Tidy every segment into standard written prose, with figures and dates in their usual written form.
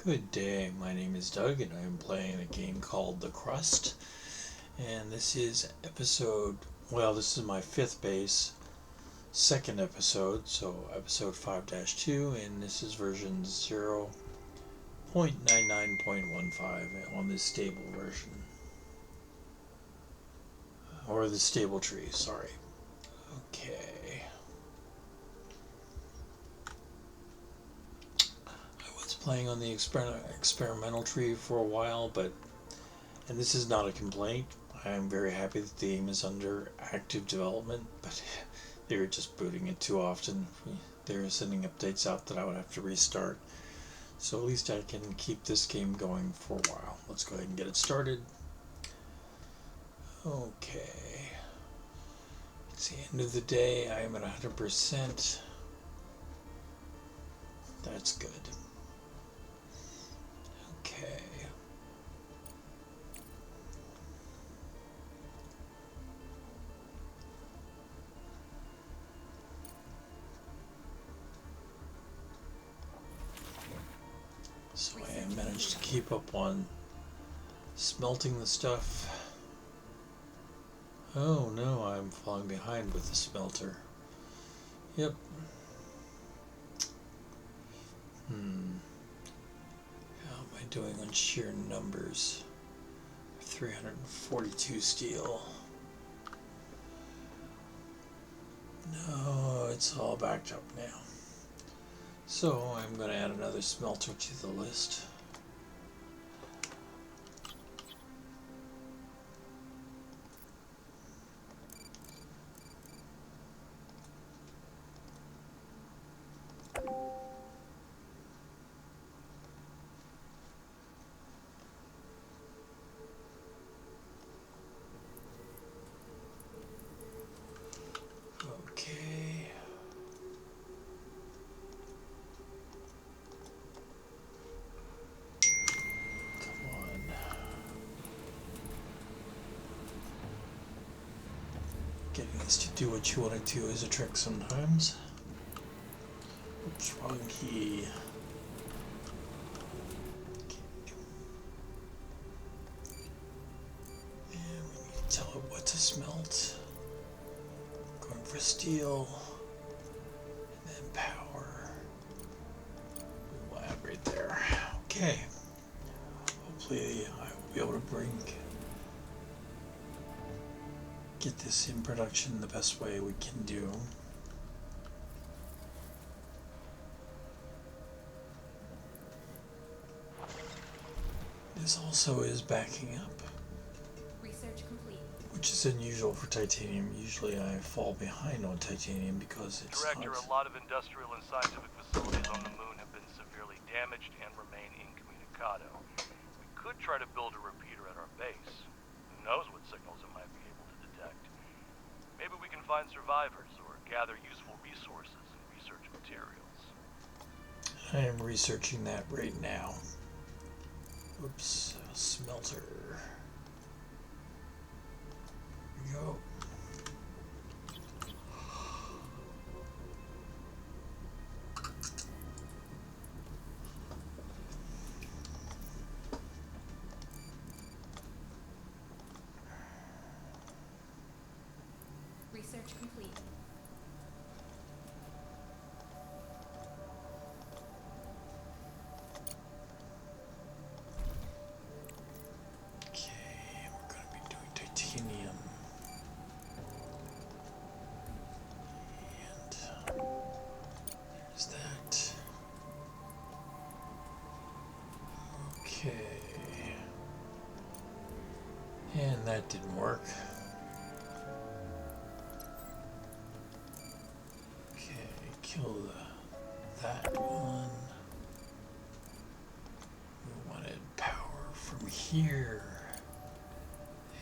Good day, my name is Doug and I'm playing a game called The Crust, and this is this is my fifth base, second episode, so episode 5-2, and this is version 0.99.15 on the stable version, or the stable tree, sorry. Okay. Playing on the experimental tree for a while, and this is not a complaint. I am very happy that the game is under active development, but they're just booting it too often. They're sending updates out that I would have to restart. So at least I can keep this game going for a while. Let's go ahead and get it started. Okay. It's the end of the day. I am at 100%. That's good. Okay. So I managed to keep up on smelting the stuff. Oh no, I'm falling behind with the smelter. Yep. How am I doing on sheer numbers? 342 steel. No, it's all backed up now. So I'm going to add another smelter to the list. Okay. Come on. Getting this to do what you want it to is a trick sometimes. Oops, wrong key. And we need to tell it what to smelt. Going for steel. And then power. We will add right there. Okay. Hopefully I will be able to get this in production the best way we can do. This also is backing up. Research complete. Which is unusual for titanium. Usually I fall behind on titanium because it's Director, a lot of industrial and scientific facilities on the moon have been severely damaged and remain incommunicado. We could try to build a repeater at our base. Who knows what signals it might be able to detect. Maybe we can find survivors or gather useful resources and research materials. I am researching that right now. Oops, smelter. Here we go. Research complete. Okay, we're going to be doing titanium. And there's that. Okay. And that didn't work. Kill that one. We wanted power from here,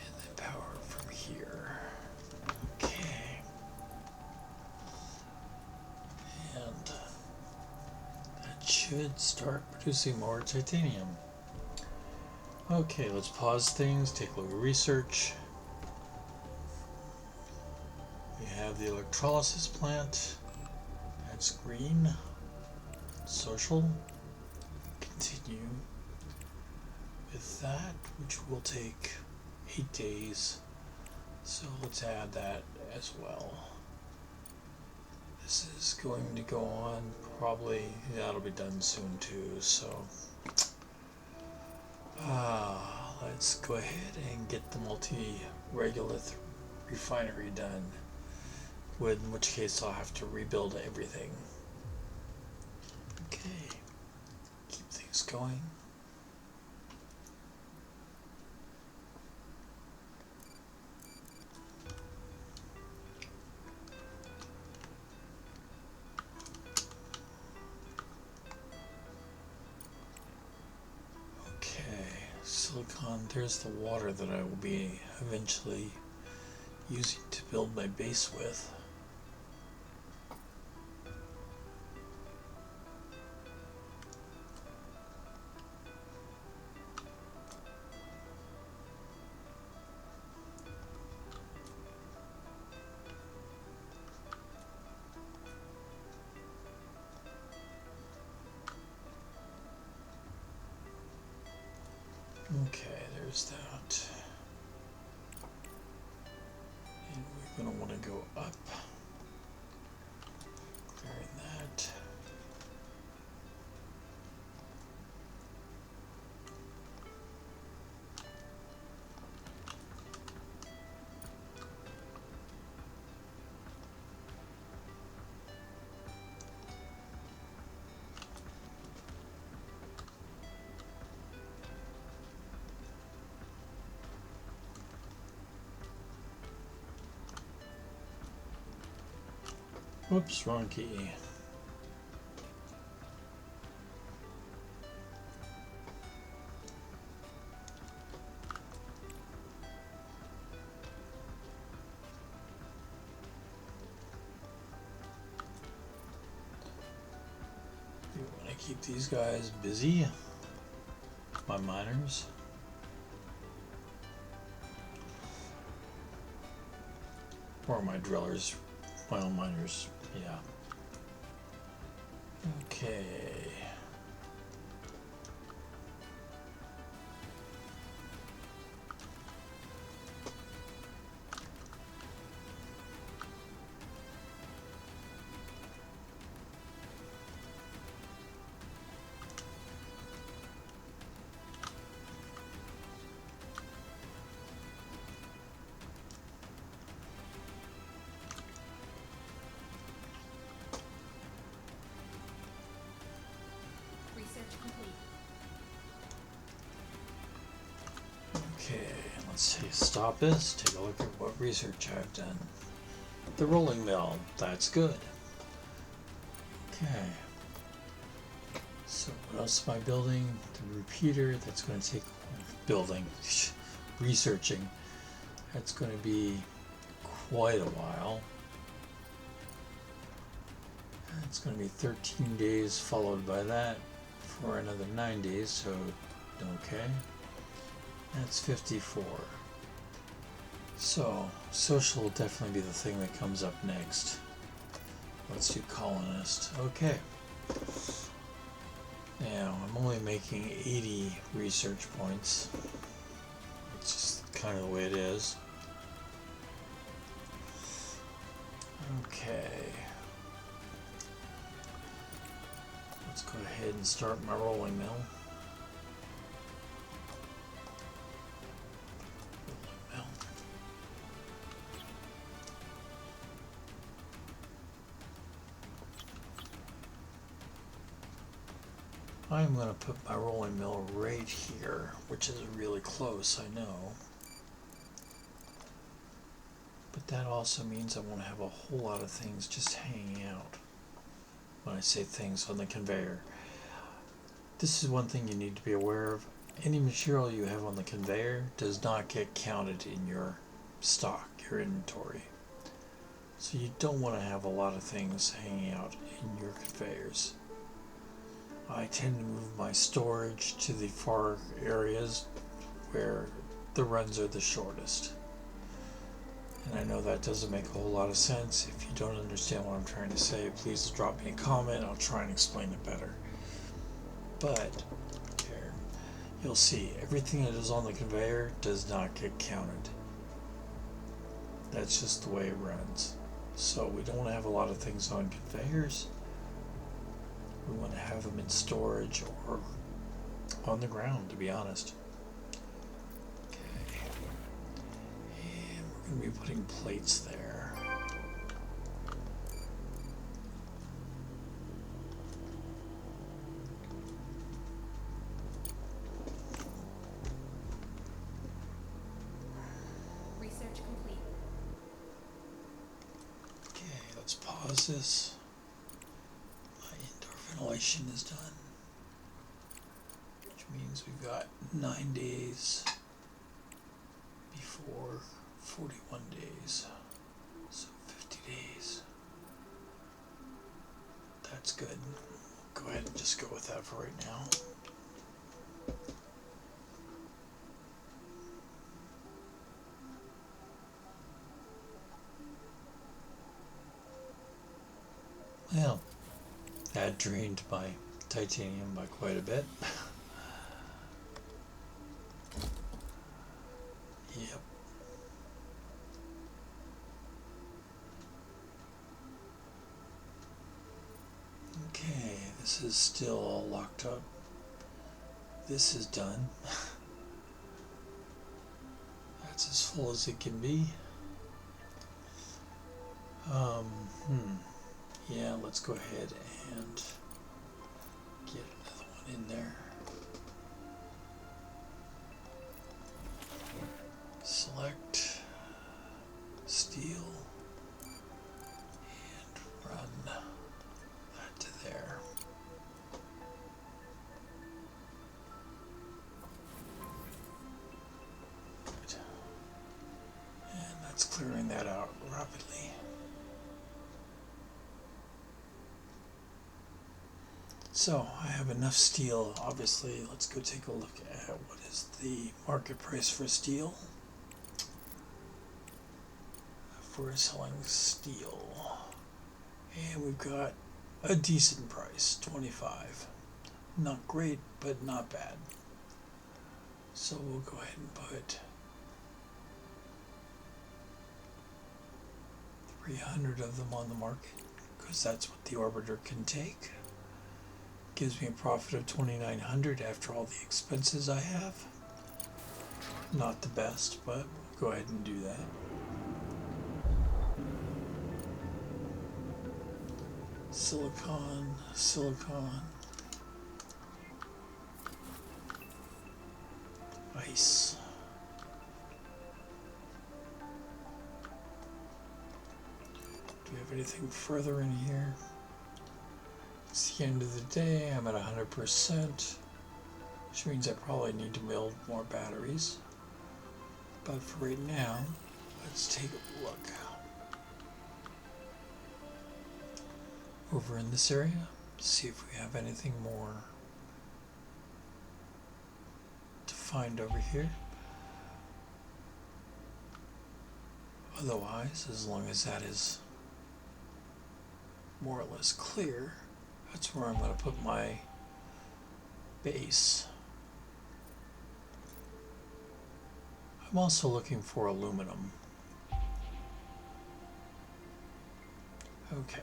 and then power from here. Okay. And that should start producing more titanium. Okay, let's pause things, take a look at research. We have the electrolysis plant. That's green. Social. continue with that, which will take 8 days. So let's add that as well. This is going to go on probably, that'll be done soon too, so let's go ahead and get the multi-regulith refinery done, in which case I'll have to rebuild everything. Okay, keep things going. Silicon, there's the water that I will be eventually using to build my base with. Okay, there's that. And we're going to want to go up. Clearing that. Whoops, wrong key. We want to keep these guys busy, my miners. Or my drillers, my own miners. Yeah. Okay. Okay, let's see, stop this, take a look at what research I've done. The rolling mill, that's good. Okay. So what else am I building? The repeater, that's going to take building, researching. That's going to be quite a while. It's going to be 13 days followed by that for another 9 days, so okay. That's 54. So, social will definitely be the thing that comes up next. Let's do colonist. Okay. Now, I'm only making 80 research points. It's just kind of the way it is. Okay. Let's go ahead and start my rolling mill. I'm going to put my rolling mill right here, which is really close, I know. But that also means I won't have a whole lot of things just hanging out. When I say things on the conveyor. This is one thing you need to be aware of. Any material you have on the conveyor does not get counted in your stock, your inventory. So you don't want to have a lot of things hanging out in your conveyors. I tend to move my storage to the far areas where the runs are the shortest. And I know that doesn't make a whole lot of sense. If you don't understand what I'm trying to say, please drop me a comment. I'll try and explain it better. But you'll see everything that is on the conveyor does not get counted. That's just the way it runs. So we don't want to have a lot of things on conveyors. We want to have them in storage or on the ground, to be honest. Okay. And we're going to be putting plates there. Research complete. Okay, let's pause this. My indoor ventilation is done. Which means we've got 9 days before 41 days. So 50 days. That's good. We'll go ahead and just go with that for right now. Well, that drained my titanium by quite a bit. Yep. Okay, this is still all locked up. This is done. That's as full as it can be. Yeah, let's go ahead and get another one in there. Select steel and run that to there. Good. And that's clearing that out rapidly. So I have enough steel. Obviously, let's go take a look at what is the market price for steel. For selling steel, and we've got a decent price, 25. Not great, but not bad. So we'll go ahead and put 300 of them on the market, because that's what the orbiter can take. Gives me a profit of 2,900 after all the expenses I have. Not the best, but we'll go ahead and do that. Silicon, ice. Do we have anything further in here? It's the end of the day. I'm at 100%, which means I probably need to build more batteries. But for right now, let's take a look. Over in this area, see if we have anything more to find over here. Otherwise, as long as that is more or less clear, that's where I'm going to put my base. I'm also looking for aluminum. Okay.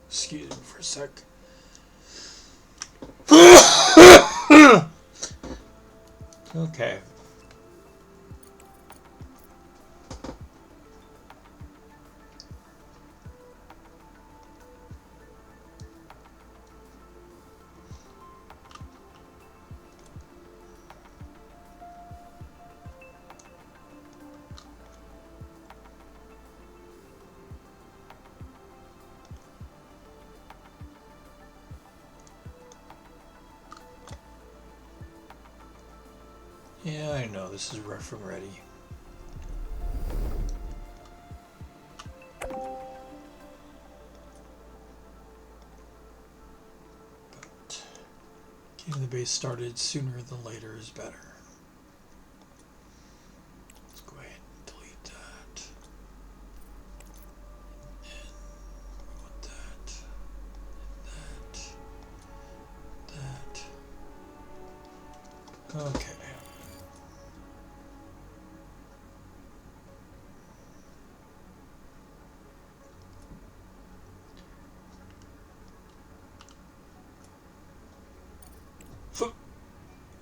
Excuse me for a sec. Okay. Yeah, I know, this is rough and ready. But getting the base started sooner than later is better. Let's go ahead and delete that. And we want that, Okay.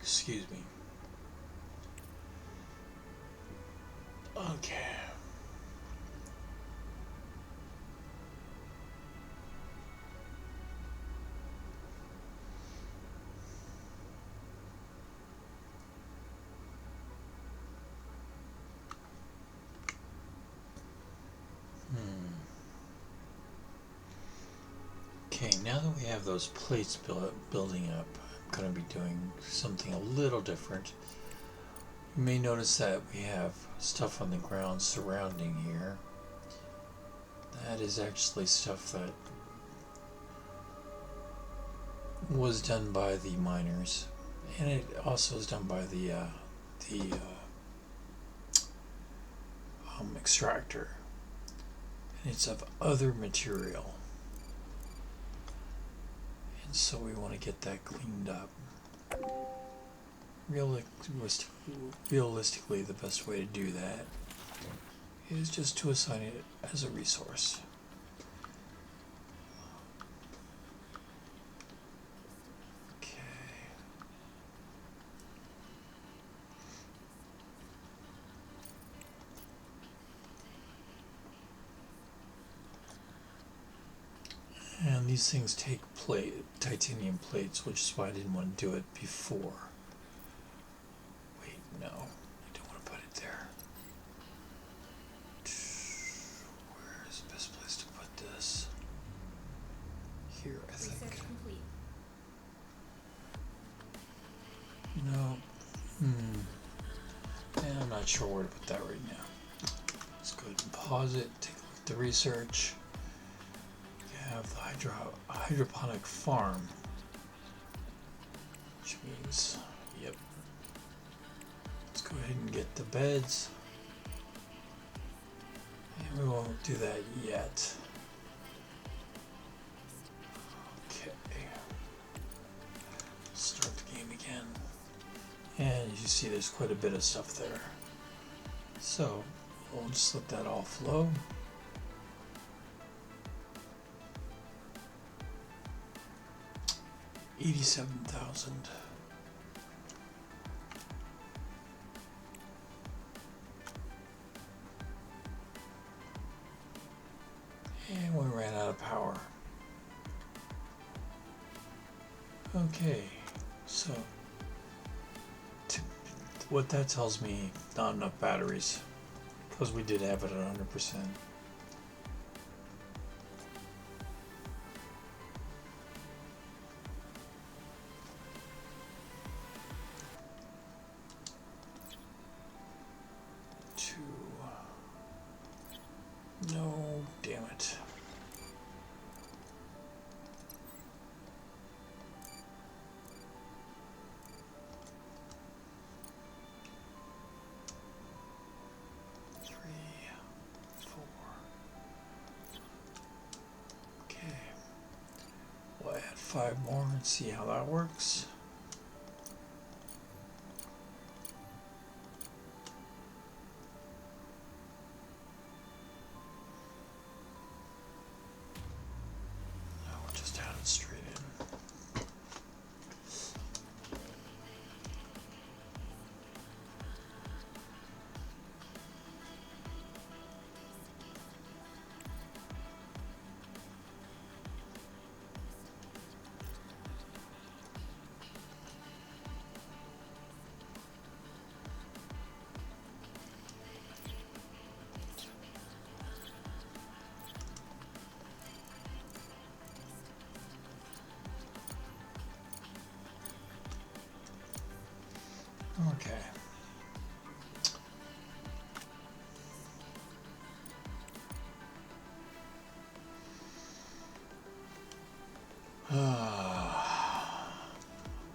Excuse me. Okay. Okay, now that we have those plates building up, I'm going to be doing something a little different. You may notice that we have stuff on the ground surrounding here. That is actually stuff that was done by the miners, and it also is done by the extractor, and it's of other material, and so we want to get that cleaned up. Realistically, the best way to do that is just to assign it as a resource. And these things take titanium plates, which is why I didn't want to do it before. Wait, no, I don't want to put it there. Where is the best place to put this? Here, I think. Research complete. No. And I'm not sure where to put that right now. Let's go ahead and pause it, take a look at the research. We have the hydroponic farm, which means, yep. Let's go ahead and get the beds. And we won't do that yet. Okay. Start the game again. And as you see, there's quite a bit of stuff there. So we'll just let that all flow. $87,000. And we ran out of power. Okay, so what that tells me, not enough batteries, because we did have it at 100%. No, damn it. We'll add 5 more and see how that works. No, we'll just add it straight in. Okay.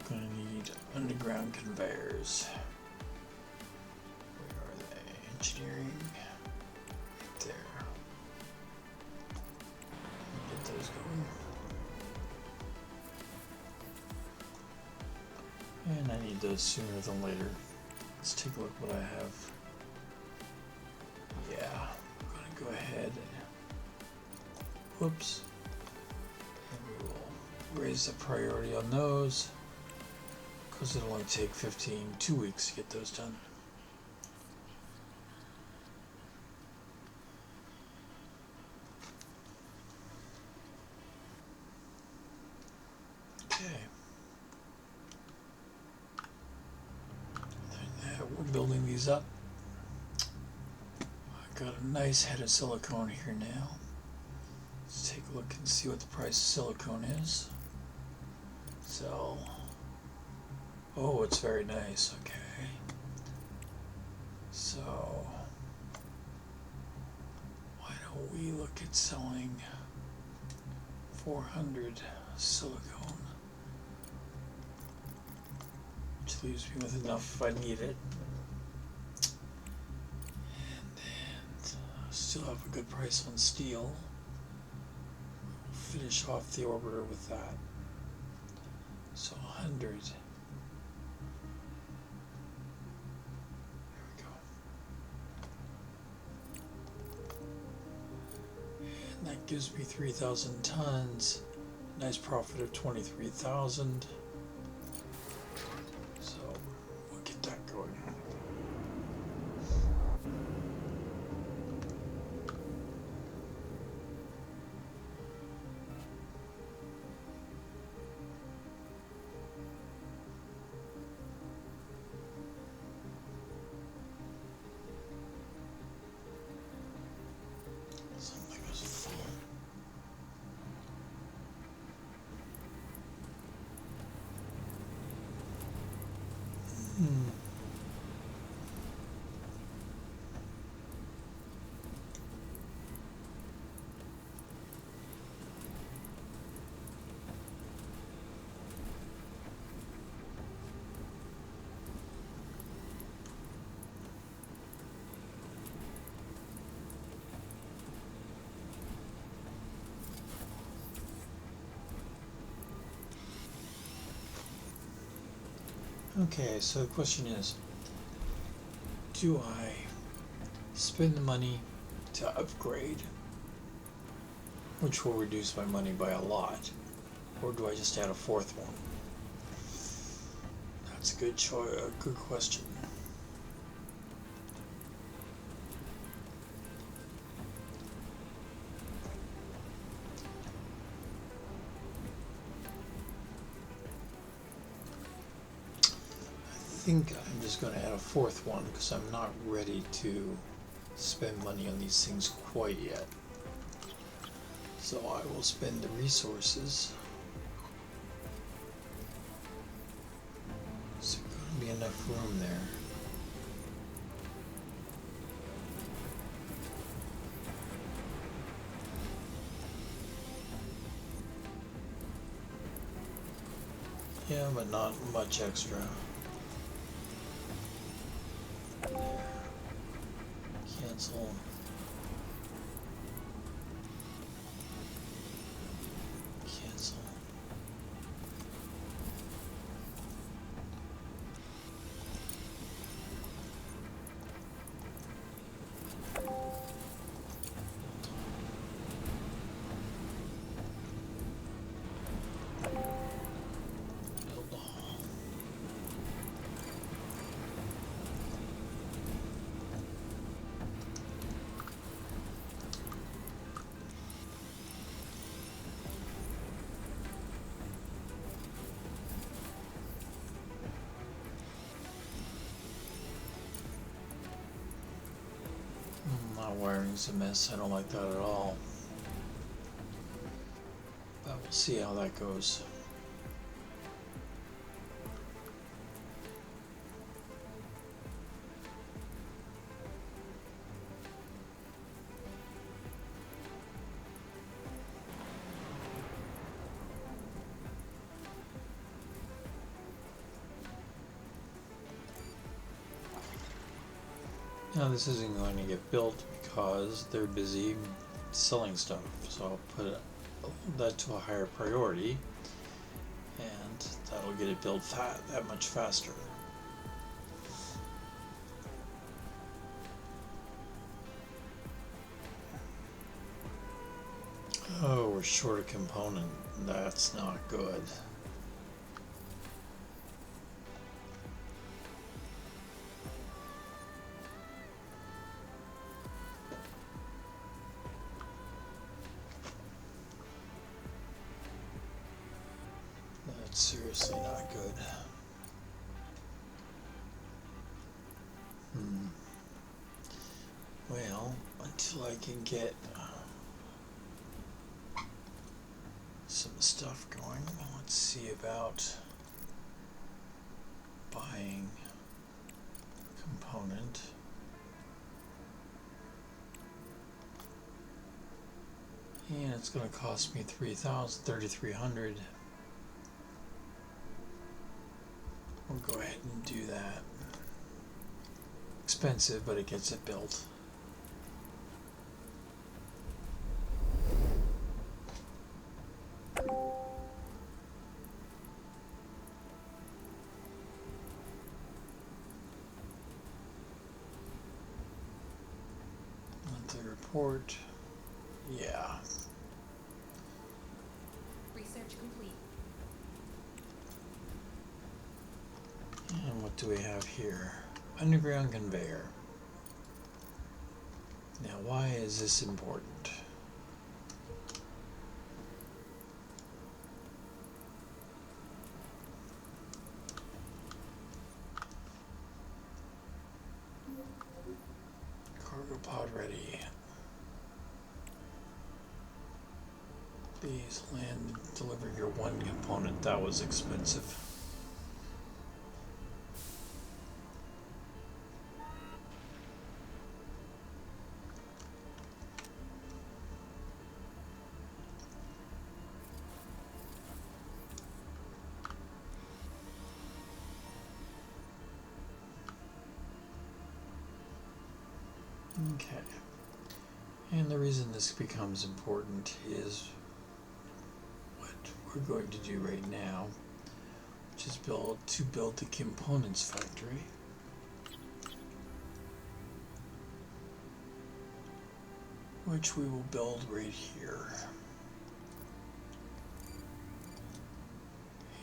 Gonna need underground conveyors. Where are they? Engineering. Right there. Get those going. And I need those sooner than later. Let's take a look what I have. Yeah, I'm gonna go ahead and whoops. And we'll raise the priority on those because it'll only take 2 weeks to get those done. Okay. We're building these up. I've got a nice head of silicone here now. Let's take a look and see what the price of silicone is. So, oh, it's very nice. Okay. So, why don't we look at selling 400 silicone, which leaves me with enough if I need it. And then still have a good price on steel. We'll finish off the orbiter with that. So 100. There we go. And that gives me 3,000 tons. Nice profit of 23,000. So we'll get that going. Something was full. Okay, so the question is, do I spend the money to upgrade, which will reduce my money by a lot, or do I just add a fourth one? That's a good choice, a good question. I think I'm just going to add a fourth one because I'm not ready to spend money on these things quite yet. So I will spend the resources. Is there going to be enough room there? Yeah, but not much extra. Cancel. Cancel. Build all. My wiring's a mess. I don't like that at all. But we'll see how that goes. Now this isn't going to get built because they're busy selling stuff, so I'll put that to a higher priority, and that'll get it built that much faster. Oh, we're short a component. That's not good. That's seriously not good. Well, until I can get some stuff going, let's see about buying component. And it's going to cost me 3,300. We'll go ahead and do that. Expensive, but it gets it built. Monthly report. Yeah. Research complete. And what do we have here? Underground conveyor. Now, why is this important? Cargo pod ready. Please land, deliver your one component. That was expensive. Okay. And the reason this becomes important is what we're going to do right now, which is build the components factory. Which we will build right here.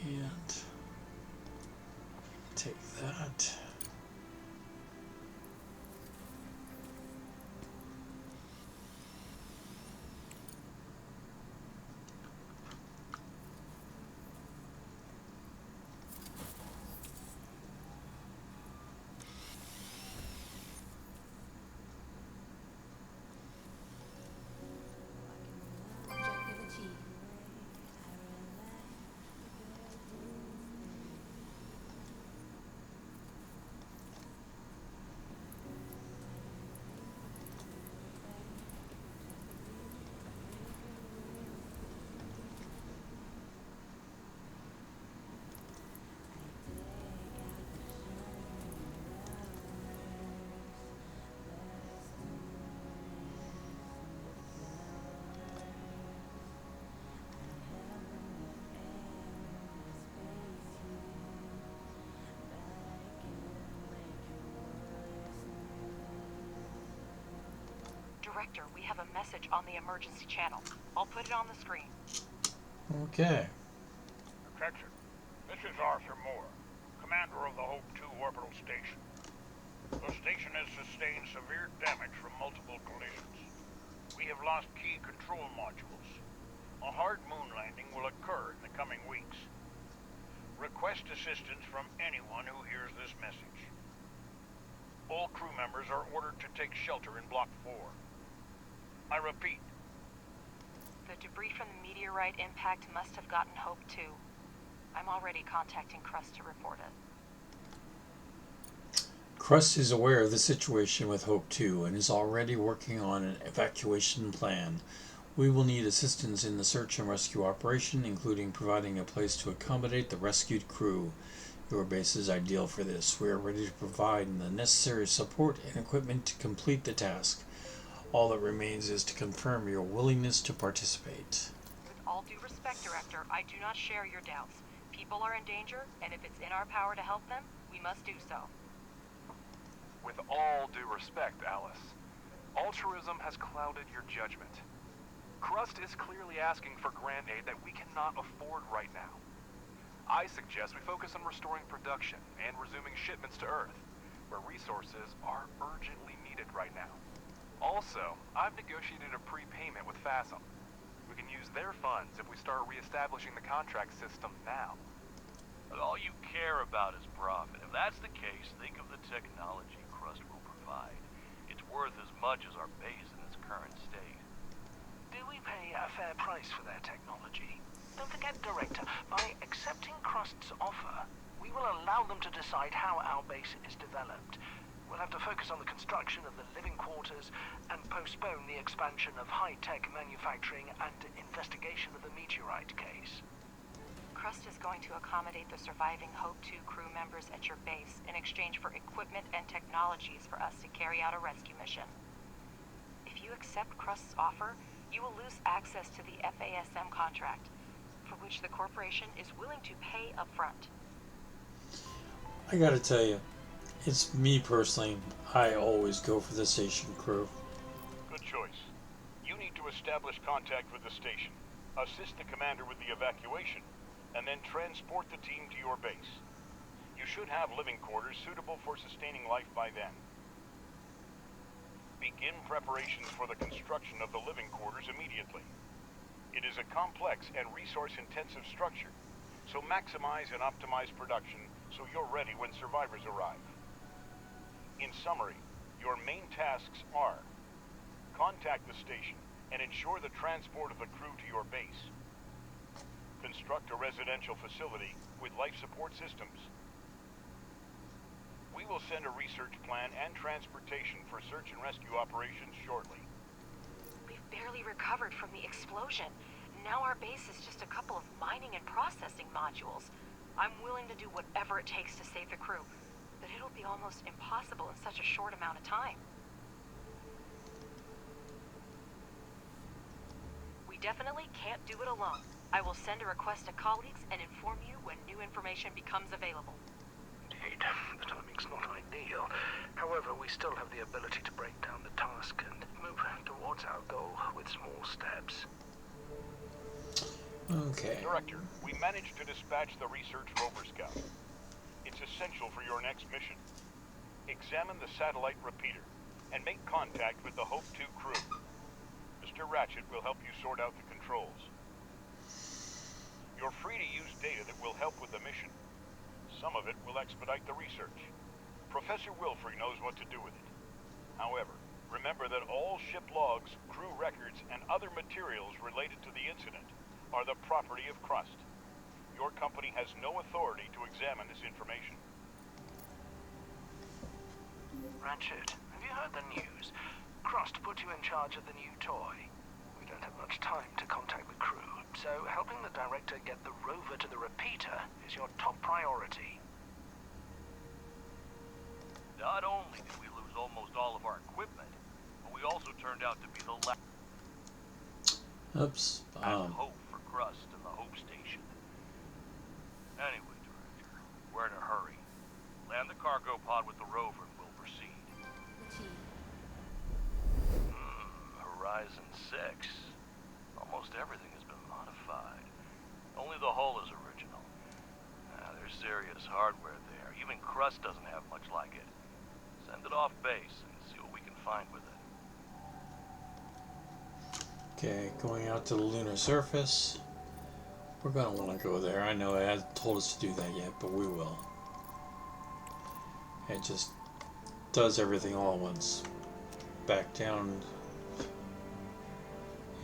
And take that. Objective achieved. Director, we have a message on the emergency channel. I'll put it on the screen. Okay. Attention. This is Arthur Moore, commander of the Hope 2 orbital station. The station has sustained severe damage from multiple collisions. We have lost key control modules. A hard moon landing will occur in the coming weeks. Request assistance from anyone who hears this message. All crew members are ordered to take shelter in Block 4. I repeat. The debris from the meteorite impact must have gotten Hope 2. I'm already contacting Crust to report it. Crust is aware of the situation with Hope 2 and is already working on an evacuation plan. We will need assistance in the search and rescue operation, including providing a place to accommodate the rescued crew. Your base is ideal for this. We are ready to provide the necessary support and equipment to complete the task. All that remains is to confirm your willingness to participate. With all due respect, Director, I do not share your doubts. people are in danger, and if it's in our power to help them, we must do so. With all due respect, Alice, altruism has clouded your judgment. Crust is clearly asking for grant aid that we cannot afford right now. I suggest we focus on restoring production and resuming shipments to Earth, where resources are urgently needed right now. Also, I've negotiated a prepayment with FASM. We can use their funds if we start reestablishing the contract system now. But all you care about is profit. If that's the case, think of the technology Crust will provide. It's worth as much as our base in its current state. Do we pay a fair price for their technology? Don't forget, Director, by accepting Crust's offer, we will allow them to decide how our base is developed. We'll have to focus on the construction of the living quarters and postpone the expansion of high-tech manufacturing and investigation of the meteorite case. Crust is going to accommodate the surviving Hope 2 crew members at your base in exchange for equipment and technologies for us to carry out a rescue mission. If you accept Crust's offer, you will lose access to the FASM contract, for which the corporation is willing to pay upfront. I gotta tell you, it's me personally. I always go for the station crew. Good choice. You need to establish contact with the station, assist the commander with the evacuation, and then transport the team to your base. You should have living quarters suitable for sustaining life by then. Begin preparations for the construction of the living quarters immediately. It is a complex and resource-intensive structure, so maximize and optimize production so you're ready when survivors arrive. In summary, your main tasks are: contact the station and ensure the transport of the crew to your base. Construct a residential facility with life support systems. We will send a research plan and transportation for search and rescue operations shortly. We've barely recovered from the explosion. Now our base is just a couple of mining and processing modules. I'm willing to do whatever it takes to save the crew, but it'll be almost impossible in such a short amount of time. We definitely can't do it alone. I will send a request to colleagues and inform you when new information becomes available. Indeed, the timing's not ideal. However, we still have the ability to break down the task and move towards our goal with small steps. Okay. Director, we managed to dispatch the research rover scout. It's essential for your next mission. Examine the satellite repeater and make contact with the Hope 2 crew. Mr. Ratchet will help you sort out the controls. You're free to use data that will help with the mission. Some of it will expedite the research. Professor Wilfrey knows what to do with it. However, remember that all ship logs, crew records, and other materials related to the incident are the property of Crust. Your company has no authority to examine this information. Ratchet, have you heard the news? Crust put you in charge of the new toy. We don't have much time to contact the crew, so helping the director get the rover to the repeater is your top priority. Not only did we lose almost all of our equipment, but we also turned out to be the last Oops. hope for Crust and the Hope Station. Anyway, Director, we're in a hurry. Land the cargo pod with the rover and we'll proceed. Achieved. Horizon 6. Almost everything has been modified. Only the hull is original. There's serious hardware there. Even Crust doesn't have much like it. Send it off base and see what we can find with it. Okay, going out to the lunar surface. We're gonna want to go there. I know it hasn't told us to do that yet, but we will. It just does everything all at once. Back down.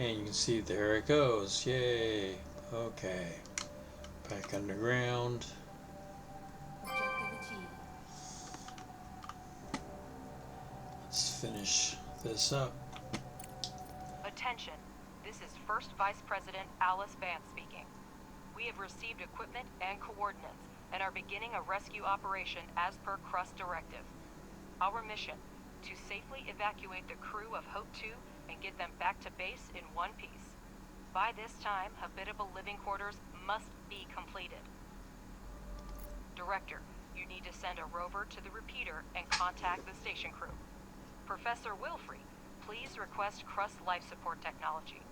And you can see there it goes. Yay. Okay. Back underground. Objective achieved. Let's finish this up. Attention. This is First Vice President Alice Vance speaking. We have received equipment and coordinates and are beginning a rescue operation as per Crust directive. Our mission: to safely evacuate the crew of Hope 2 and get them back to base in one piece. By this time, habitable living quarters must be completed. Director, you need to send a rover to the repeater and contact the station crew. Professor Wilfrey, please request Crust life support technology.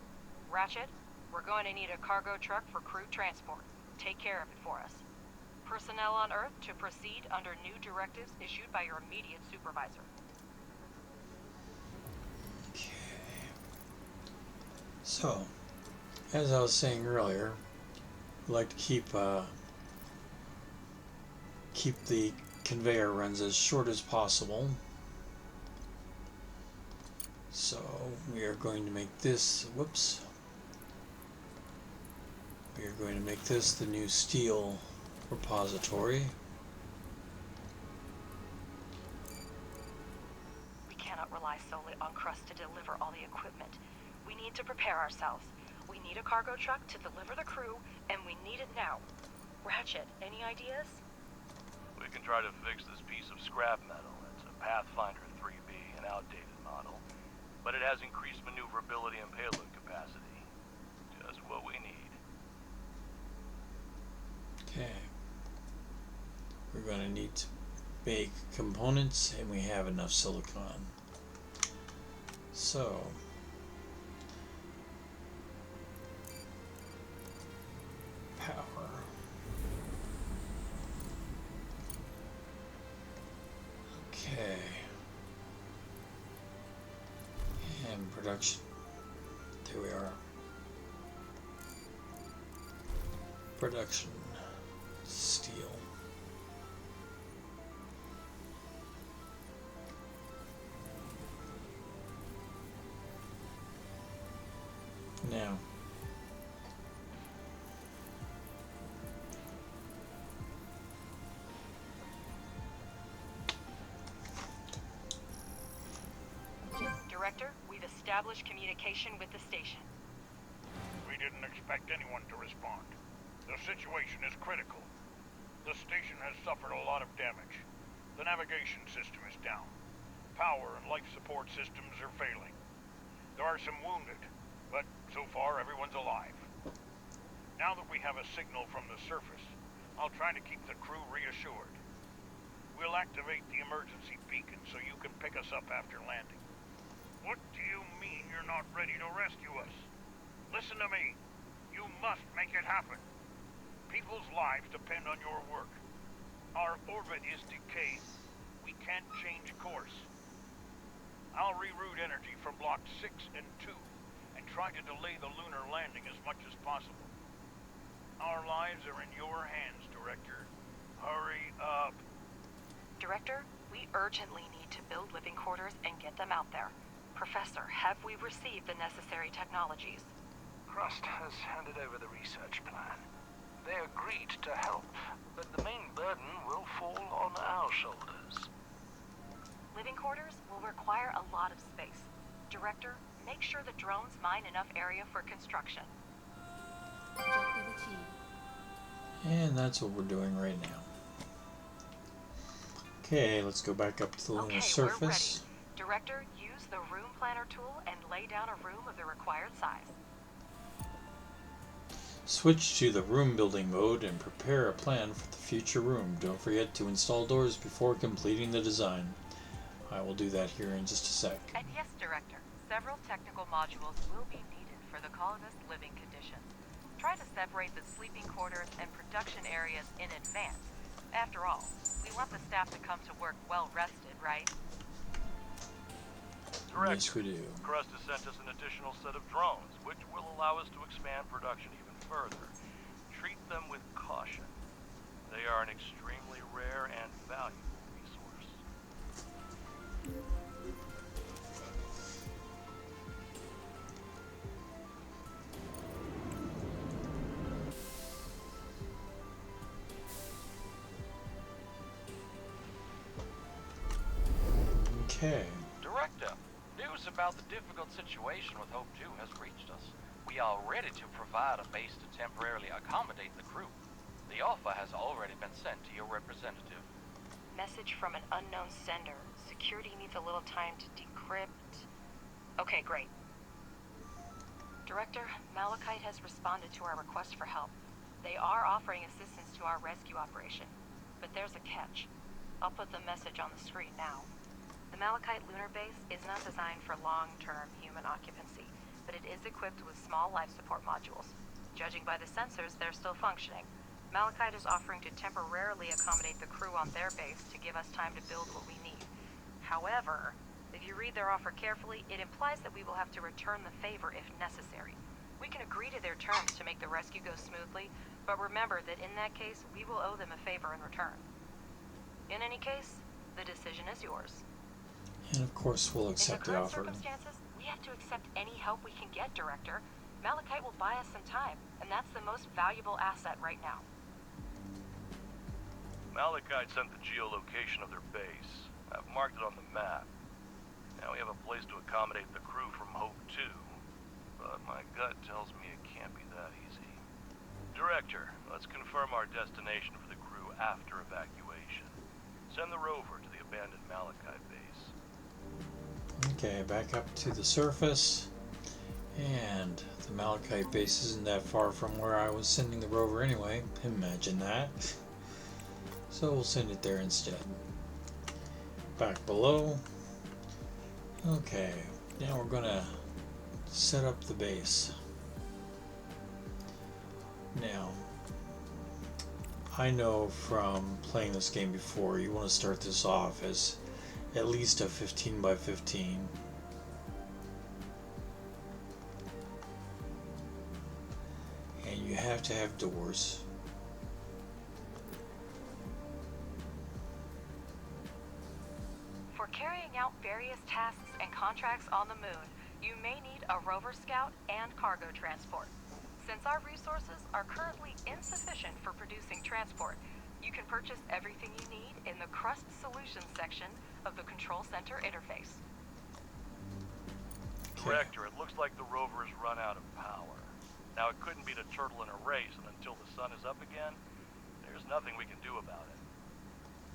Ratchet, we're going to need a cargo truck for crew transport. Take care of it for us. Personnel on Earth to proceed under new directives issued by your immediate supervisor. Okay. So, as I was saying earlier, I'd like to keep the conveyor runs as short as possible. So we are going to make this, whoops, we are going to make this the new steel repository. We cannot rely solely on Crust to deliver all the equipment. We need to prepare ourselves. We need a cargo truck to deliver the crew, and we need it now. Ratchet, any ideas? We can try to fix this piece of scrap metal. It's a Pathfinder 3B, an outdated model. But it has increased maneuverability and payload capacity. Just what we need. Okay. We're going to need to make components, and we have enough silicon. So, power. Okay. And production. There we are. Production. Steel. Now, Director, we've established communication with the station. We didn't expect anyone to respond. The situation is critical. The station has suffered a lot of damage. The navigation system is down. Power and life support systems are failing. There are some wounded, but so far everyone's alive. Now that we have a signal from the surface, I'll try to keep the crew reassured. We'll activate the emergency beacon so you can pick us up after landing. What do you mean you're not ready to rescue us? Listen to me. You must make it happen. People's lives depend on your work. Our orbit is decaying. We can't change course. I'll reroute energy from Block 6 and 2 and try to delay the lunar landing as much as possible. Our lives are in your hands, Director. Hurry up. Director, we urgently need to build living quarters and get them out there. Professor, have we received the necessary technologies? Crust has handed over the research plan. They agreed to help, but the main burden will fall on our shoulders. Living quarters will require a lot of space. Director, make sure the drones mine enough area for construction. Objective achieved. and that's what we're doing right now. Okay, let's go back up to the lunar surface. We're ready. Director, use the room planner tool and lay down a room of the required size. Switch to the room building mode and prepare a plan for the future room. Don't forget to install doors before completing the design. I will do that here in just a sec. And yes, Director, several technical modules will be needed for the colonist living conditions. Try to separate the sleeping quarters and production areas in advance. After all, we want the staff to come to work well rested, right? Correct. Yes, we do. Crust has sent us an additional set of drones, which will allow us to expand production even further. Treat them with caution. They are an extremely rare and valuable resource. Okay. Director, news about the difficult situation with Hope 2 has reached us. We are ready to provide a base to temporarily accommodate the crew. The offer has already been sent to your representative. Message from an unknown sender. Security needs a little time to decrypt. Okay, great. Director, Malachite has responded to our request for help. They are offering assistance to our rescue operation. But there's a catch. I'll put the message on the screen now. The Malachite lunar base is not designed for long-term human occupancy, but it is equipped with small life support modules. Judging by the sensors, they're still functioning. Malachite is offering to temporarily accommodate the crew on their base to give us time to build what we need. However, if you read their offer carefully, it implies that we will have to return the favor if necessary. We can agree to their terms to make the rescue go smoothly, but remember that in that case, we will owe them a favor in return. In any case, the decision is yours. And of course, we'll accept In the the current offer. circumstances, we have to accept any help we can get, Director. Malachite will buy us some time, and that's the most valuable asset right now. Malachite sent the geolocation of their base. I've marked it on the map. Now we have a place to accommodate the crew from Hope 2. But my gut tells me it can't be that easy. Director, let's confirm our destination for the crew after evacuation. Send the rover to the abandoned Malachite base. Okay, back up to the surface. And the Malachite base isn't that far from where I was sending the rover anyway. Imagine that. So we'll send it there instead. Back below. Okay, now we're gonna set up the base. Now, I know from playing this game before, you want to start this off as at least a 15 by 15. And you have to have doors. For carrying out various tasks and contracts on the moon, you may need a rover scout and cargo transport. Since our resources are currently insufficient for producing transport, you can purchase everything you need in the Crust Solutions section of the Control Center interface. Director, it looks like the rover has run out of power. Now, it couldn't beat a turtle in a race, and until the sun is up again, there's nothing we can do about it.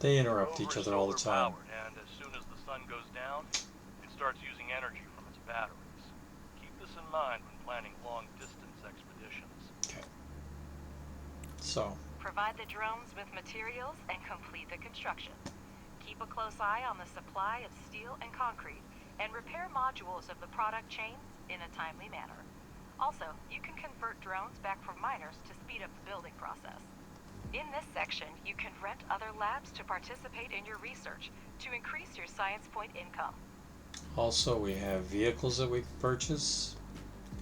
They interrupt each other all the time. Powered, and as soon as the sun goes down, it starts using energy from its batteries. Keep this in mind when planning long-distance expeditions. Okay. So, Provide the drones with materials and complete the construction. Keep a close eye on the supply of steel and concrete, and repair modules of the product chains in a timely manner. Also, you can convert drones back from miners to speed up the building process. In this section, you can rent other labs to participate in your research to increase your science point income. also we have vehicles that we can purchase,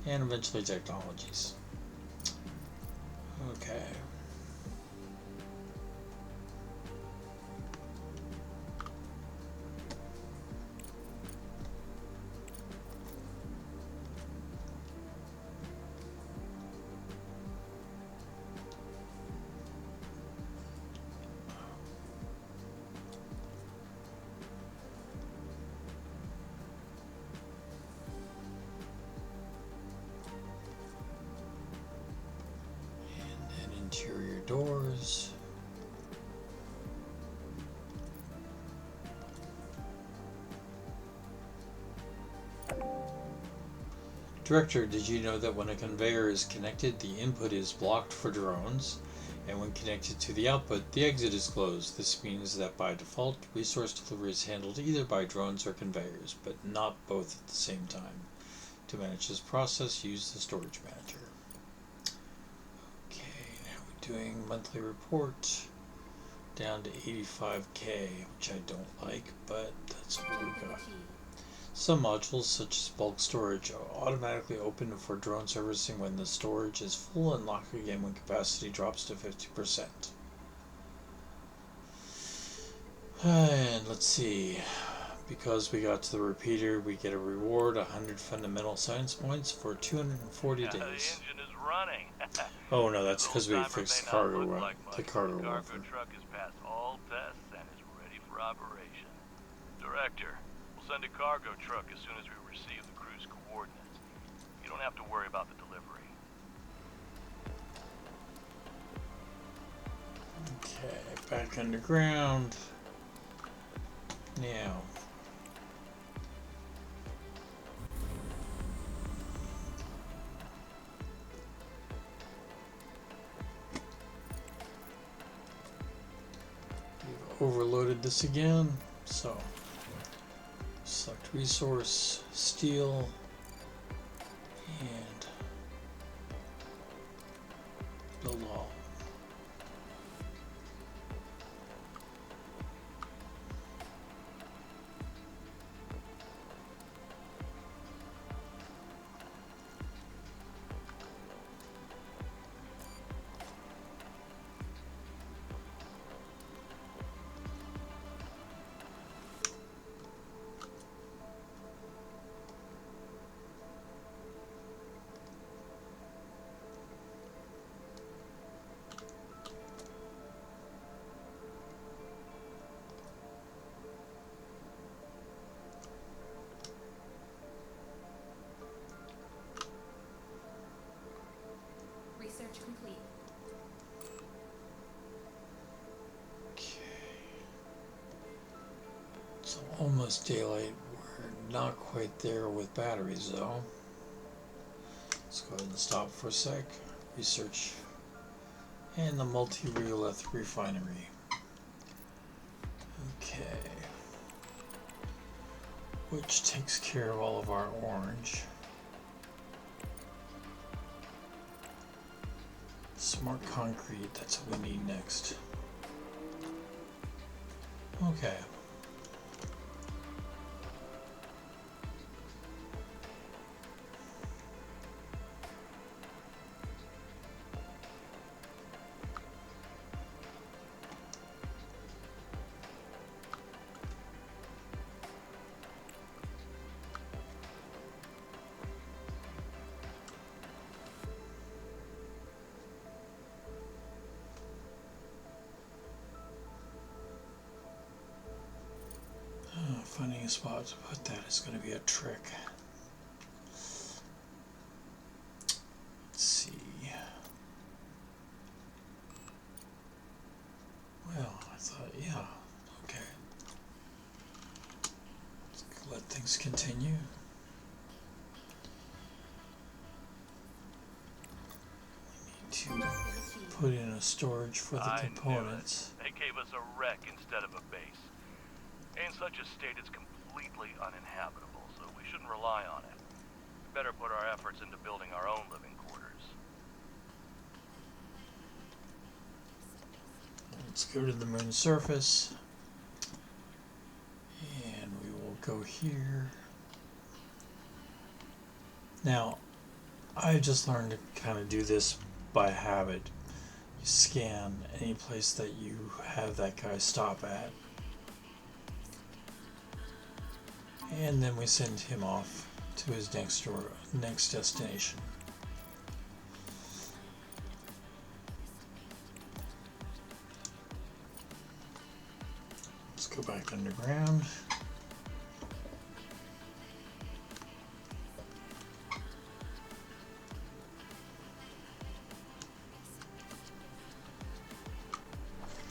and eventually technologies. Okay. Interior doors. Director, did you know that when a conveyor is connected, the input is blocked for drones, and when connected to the output, the exit is closed? This means that by default, resource delivery is handled either by drones or conveyors, but not both at the same time. To manage this process, use the storage manager. Doing monthly report down to 85k, which I don't like, but that's what we got. Some modules, such as bulk storage, are automatically open for drone servicing when the storage is full and lock again when capacity drops to 50%. And let's see, because we got to the repeater, we get a reward, 100 fundamental science points for 240 days. The engine is running. Oh no, that's because we fixed the cargo rover. The cargo truck has passed all tests and is ready for operation. Director, we'll send a cargo truck as soon as we receive the crew's coordinates. You don't have to worry about the delivery. Okay, back underground. Now. overloaded this again. So select resource, steel, and build all. Research complete. It's almost daylight. We're not quite there with batteries though. Let's go ahead and stop for a sec. Research. And the multi-regolith refinery. Okay. Which takes care of all of our orange. Smart concrete, that's what we need next. Okay. Finding a spot to put that is going to be a trick. Let's see. Well, I thought, yeah, okay. Let's let things continue. We need to put in a storage for the components. They gave us a wreck instead of a base. In such a state, it's completely uninhabitable, so we shouldn't rely on it. We better put our efforts into building our own living quarters. Let's go to the moon's surface. And we will go here. Now, I just learned to kind of do this by habit. You scan any place that you have that guy stop at. And then we send him off to his next destination. Let's go back underground.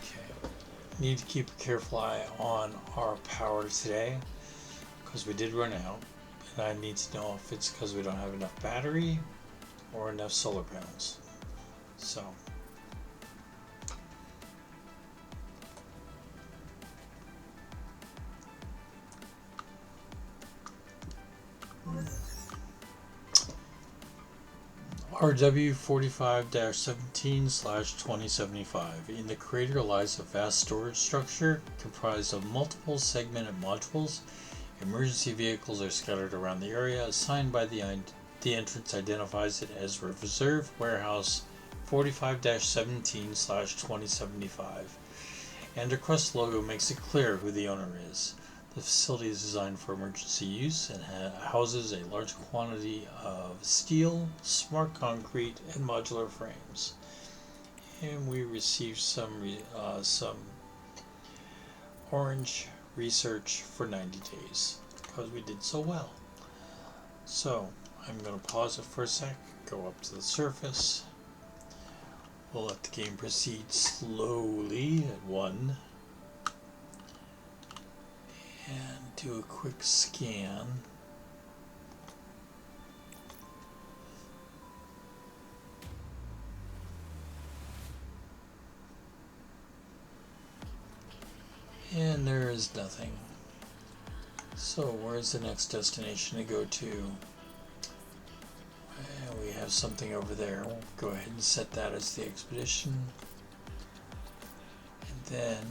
Okay. Need to keep a careful eye on our power today, because we did run out, and I need to know if it's because we don't have enough battery or enough solar panels. So RW 45-17/2075. In the crater lies a vast storage structure comprised of multiple segmented modules. Emergency vehicles are scattered around the area. Assigned by the entrance identifies it as Reserve Warehouse 45-17/2075. And the Crust logo makes it clear who the owner is. The facility is designed for emergency use and houses a large quantity of steel, smart concrete, and modular frames. And we received some orange research for 90 days because we did so well. So I'm going to pause it for a sec, go up to the surface. We'll let the game proceed slowly at 1 and do a quick scan. And there is nothing. So where's the next destination to go to? We have something over there. We'll go ahead and set that as the expedition. And then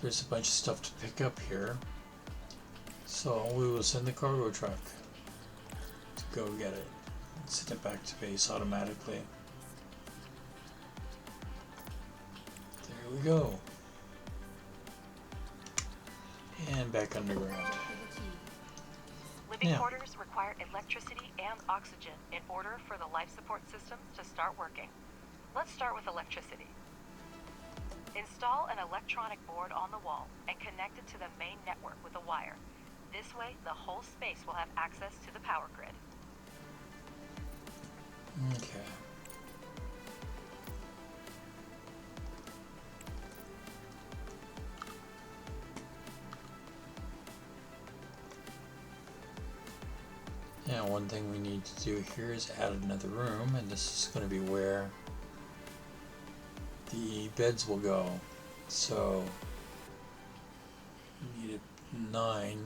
there's a bunch of stuff to pick up here. So we will send the cargo truck to go get it and send it back to base automatically. There we go. And back underground. Living Yeah. quarters require electricity and oxygen in order for the life support systems to start working. Let's start with electricity. Install an electronic board on the wall and connect it to the main network with a wire. This way, the whole space will have access to the power grid. Okay. Now, one thing we need to do here is add another room, and this is going to be where the beds will go. So, we need a 9,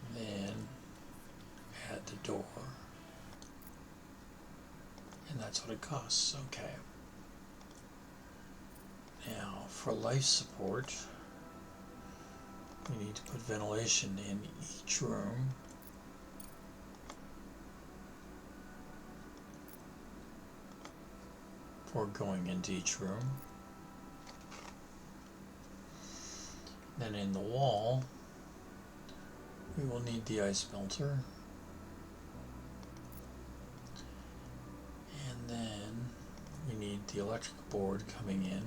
and then add the door, and that's what it costs. Okay. Now, for life support, we need to put ventilation in each room. Before going into each room. Then in the wall, we will need the ice melter. And then we need the electric board coming in.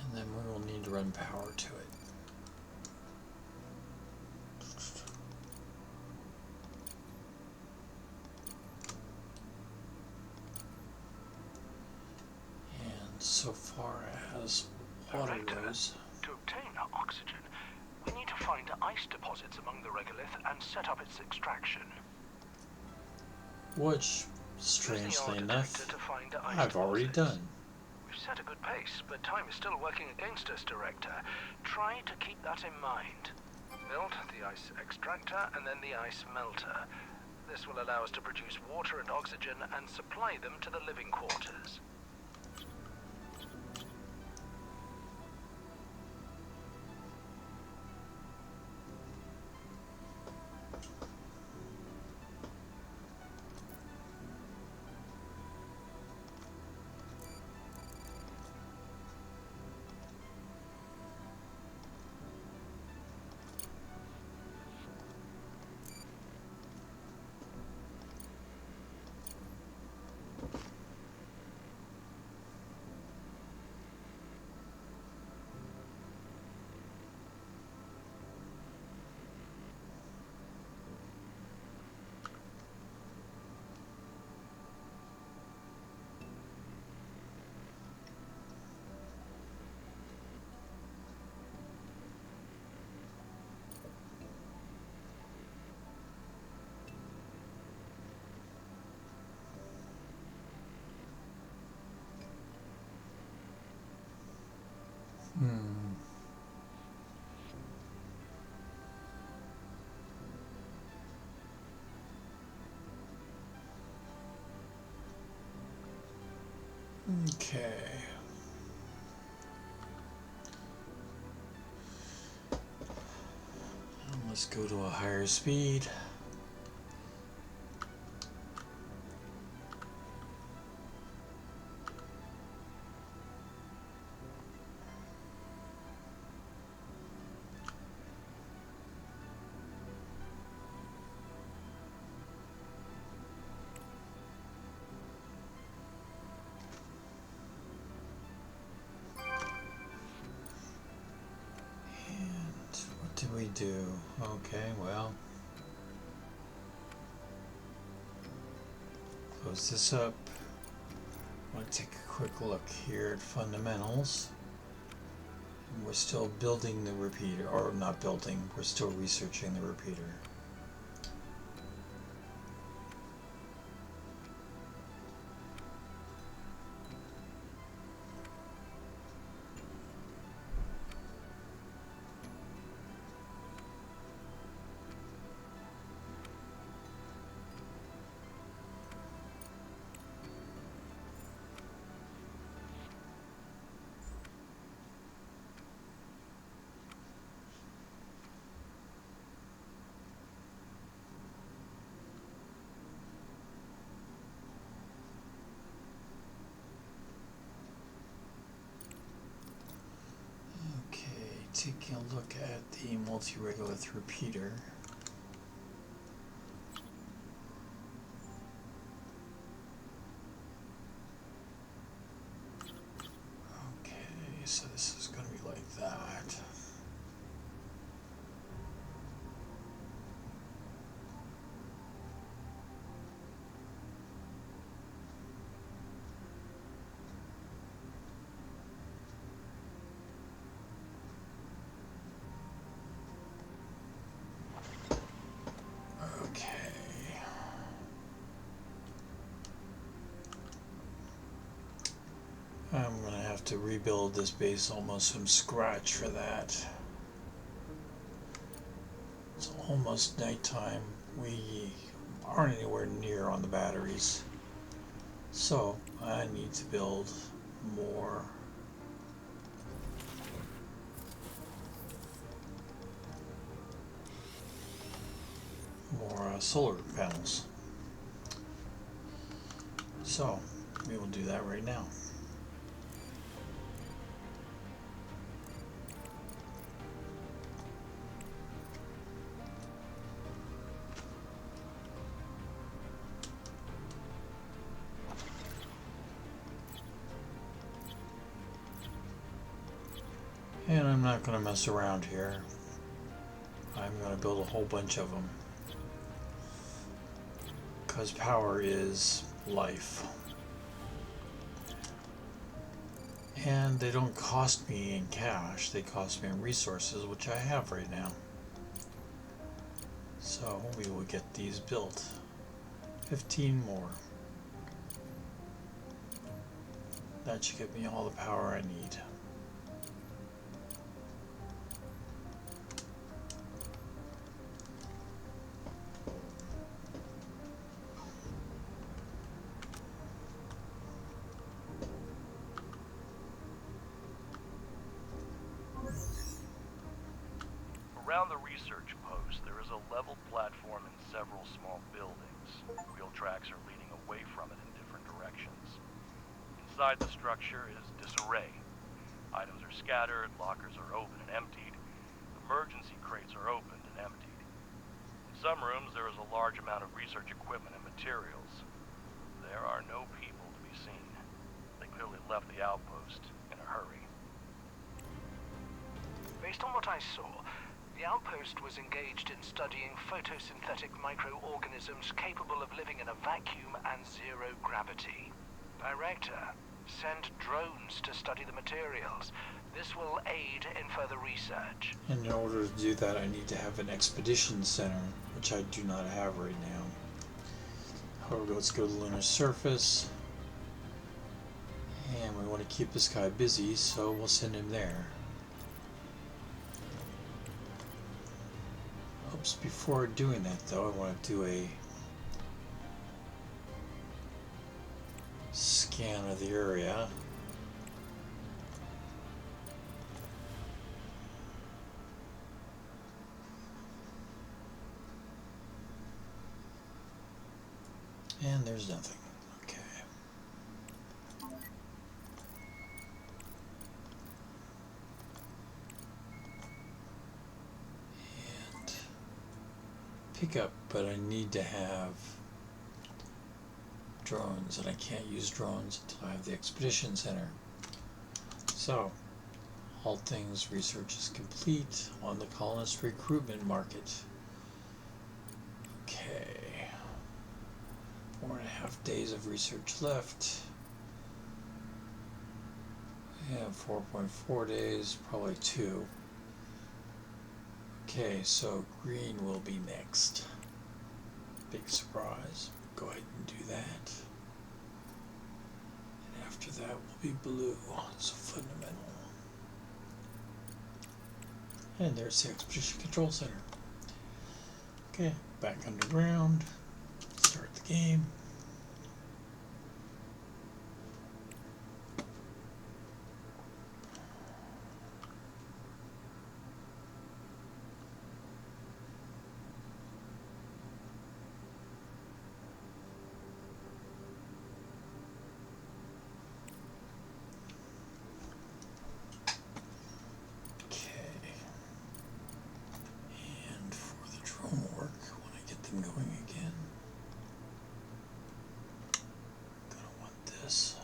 And then we will need to run power to it. And so far as water Director, goes, to obtain oxygen, we need to find ice deposits among the regolith and set up its extraction. which, Use the strangely R enough, detector to find ice I've already deposits. done. We've set a good pace, but time is still working against us, Director. Try to keep that in mind. Build the ice extractor and then the ice melter. This will allow us to produce water and oxygen and supply them to the living quarters. Okay. Let's go to a higher speed. What do we do? Okay, well, close this up. I want to take a quick look here at fundamentals. we're still building the repeater, or not building, we're still researching the repeater. Taking a look at the multi-regolith repeater. Okay, so this is going to be like that. I'm gonna have to rebuild this base almost from scratch for that. It's almost nighttime. We aren't anywhere near on the batteries. So I need to build more solar panels. So we will do that right now. And I'm not going to mess around here. I'm going to build a whole bunch of them. Because power is life. And they don't cost me in cash, they cost me in resources, which I have right now. So we will get these built. 15 more. That should get me all the power I need. Around the research post, there is a level platform and several small buildings. Wheel tracks are leading away from it in different directions. Inside the structure is disarray. Items are scattered, lockers are open and emptied, emergency crates are opened and emptied. In some rooms, there is a large amount of research equipment and materials. There are no people to be seen. They clearly left the outpost in a hurry. Based on what I saw, the outpost was engaged in studying photosynthetic microorganisms capable of living in a vacuum and zero gravity. Director, send drones to study the materials. This will aid in further research. And in order to do that, I need to have an expedition center, which I do not have right now. However, let's go to the lunar surface. And we want to keep this guy busy, so we'll send him there. Oops, before doing that though, I want to do a scan of the area. And there's nothing. Okay. And pick up, but I need to have drones, and I can't use drones until I have the expedition center. So, all things research is complete on the colonist recruitment market. Okay. 4.5 days of research left. Yeah, 4.4 days, probably 2. Okay, so green will be next. Big surprise. Go ahead and do that. And after that will be blue. So fundamental. And there's the Expedition Control Center. Okay, back underground. Start the game. And for the drone work, when I get them going again, I'm gonna want this.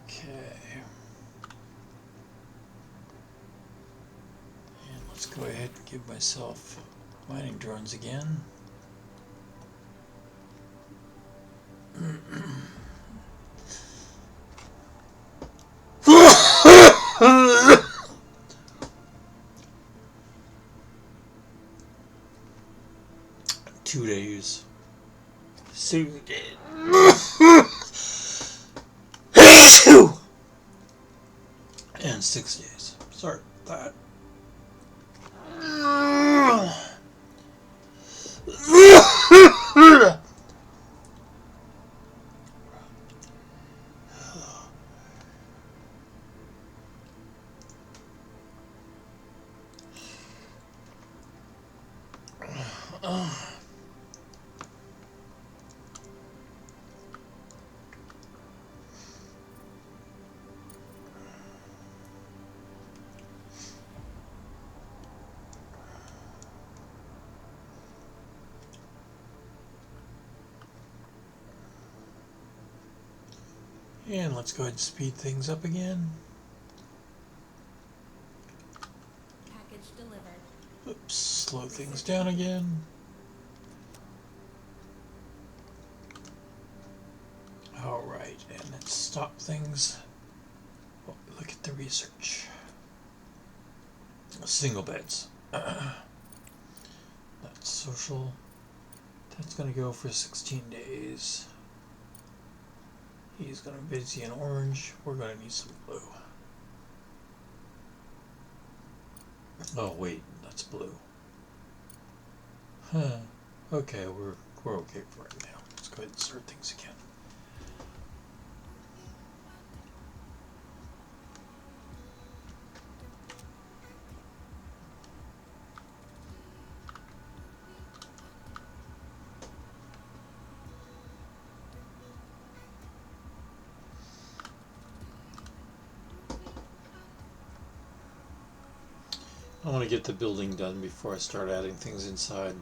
Okay. And let's go ahead and give myself mining drones again. Two days. Soon did. And 6 days. Sorry about that. And let's go ahead and speed things up again. Package delivered. Oops, slow things down again. Alright, and let's stop things. Oh, look at the research. Single beds. That's social. That's going to go for 16 days. He's going to be busy in orange. We're going to need some blue. Oh wait, that's blue. Huh. Okay, we're okay for right now. Let's go ahead and start things again. I want to get the building done before I start adding things inside.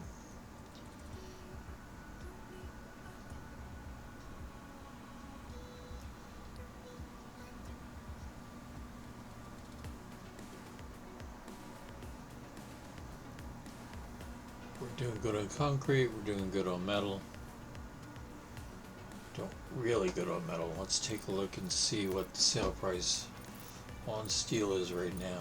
We're doing good on concrete, we're doing good on metal. Don't really good on metal. Let's take a look and see what the sale price on steel is right now.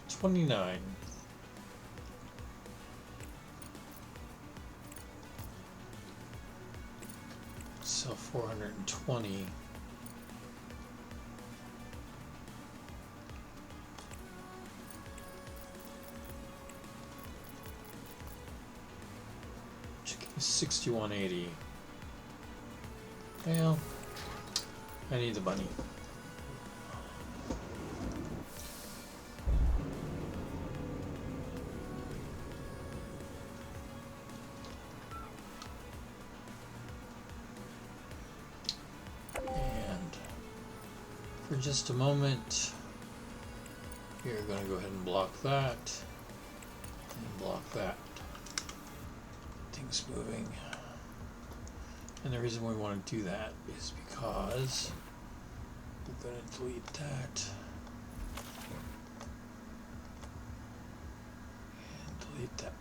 $29. Sell 420. 6180. Well, I need the money. And for just a moment, you're going to go ahead and block that. And block that. Things moving. And the reason we want to do that is because we're going to delete that. And delete that.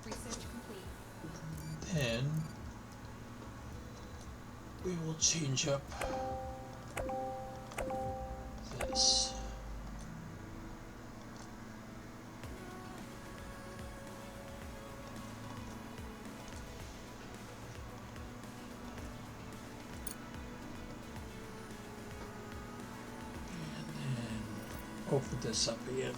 Research complete. Then we will change up this. And then open this up again.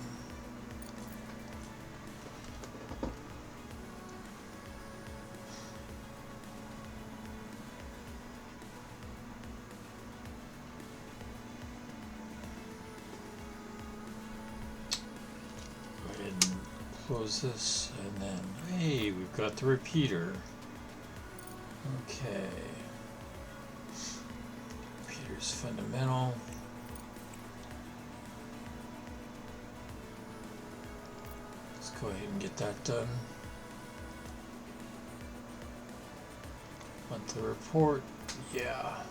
Close this, and then, hey, we've got the repeater. Okay. Repeater's fundamental. Let's go ahead and get that done. Monthly report, yeah.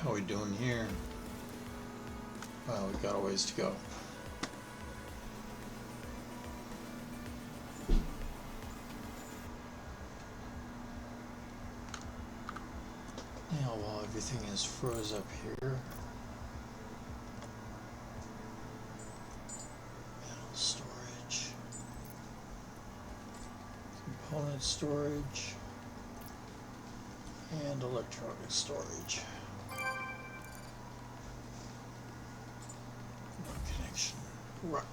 How are we doing here? Well, we've got a ways to go. Now, while everything is froze up here, metal storage, component storage, and electronic storage. Connection. Right.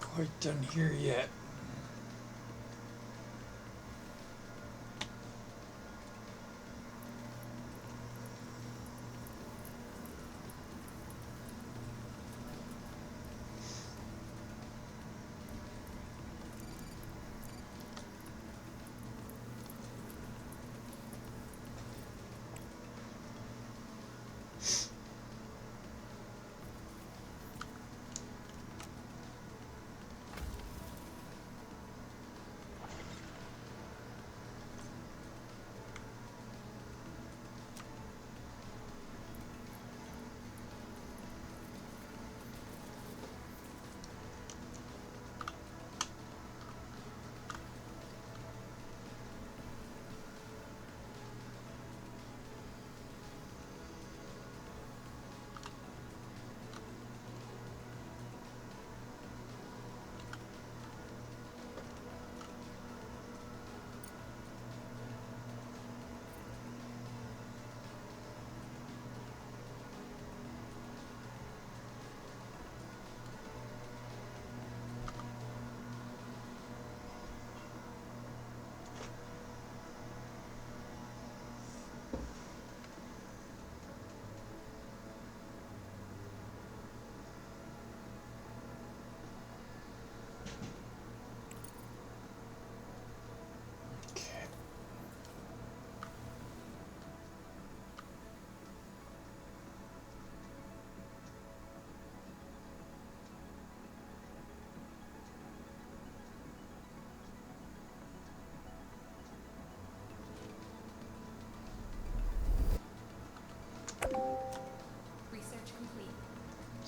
Quite done here yet.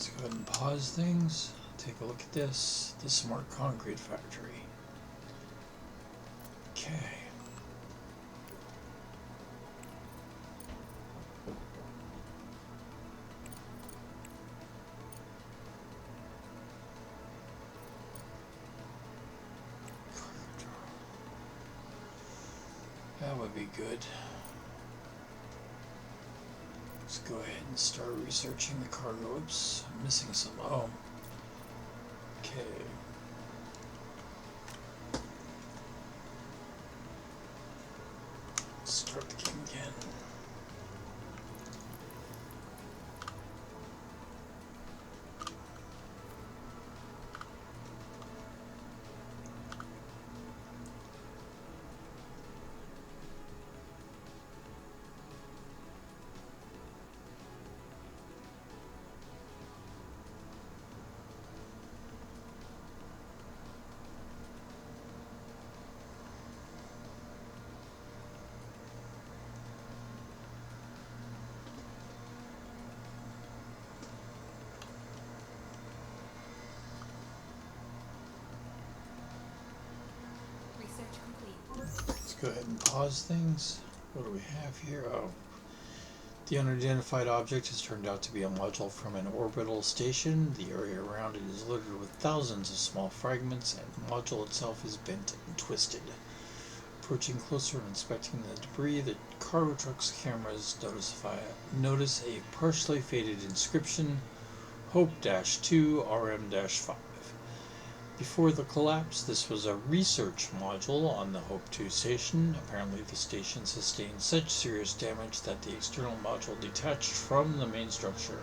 Let's go ahead and pause things. Take a look at this. The smart concrete factory. Okay. That would be good. Let's go ahead and start researching the cargo. Oops, I'm missing some. Oh. Okay. Start the game again. Research complete. Let's go ahead and pause things. What do we have here? Oh. The unidentified object has turned out to be a module from an orbital station. The area around it is littered with thousands of small fragments, and the module itself is bent and twisted. Approaching closer and inspecting the debris, the cargo truck's cameras notice a partially faded inscription, Hope-2 RM-5. Before the collapse, this was a research module on the Hope-2 station. Apparently the station sustained such serious damage that the external module detached from the main structure.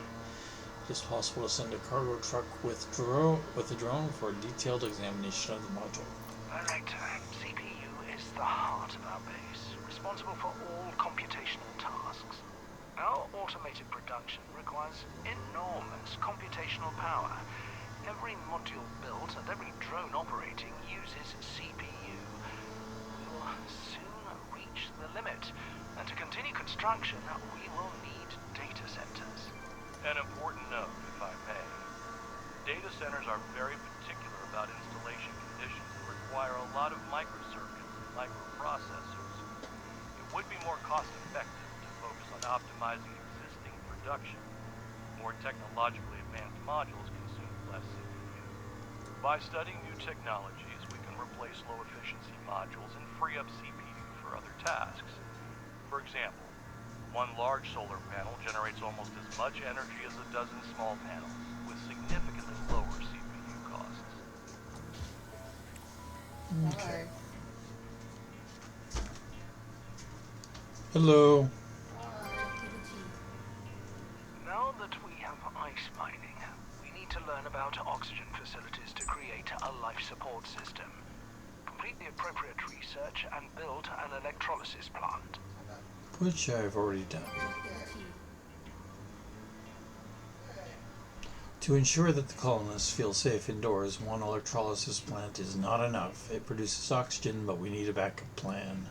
It is possible to send a cargo truck with a drone for a detailed examination of the module. Director, CPU is the heart of our base, responsible for all computational tasks. Our automated production requires enormous computational power. Every module built and every drone operating uses CPU. We will soon reach the limit, and to continue construction, we will need data centers. An important note, if I may. Data centers are very particular about installation conditions and require a lot of microcircuits and microprocessors. It would be more cost-effective to focus on optimizing existing production. More technologically advanced modules consume less CPU. By studying new technologies, we can replace low-efficiency modules and free up CPU for other tasks. For example, one large solar panel generates almost as much energy as a dozen small panels, with significantly lower CPU costs. Okay. Hello. Objective achieved. Now that we have ice mining, we need to learn about oxygen facilities to create a life support system. Complete the appropriate research and build an electrolysis plant. Which I've already done. Objective achieved. To ensure that the colonists feel safe indoors, one electrolysis plant is not enough. It produces oxygen, but we need a backup plan.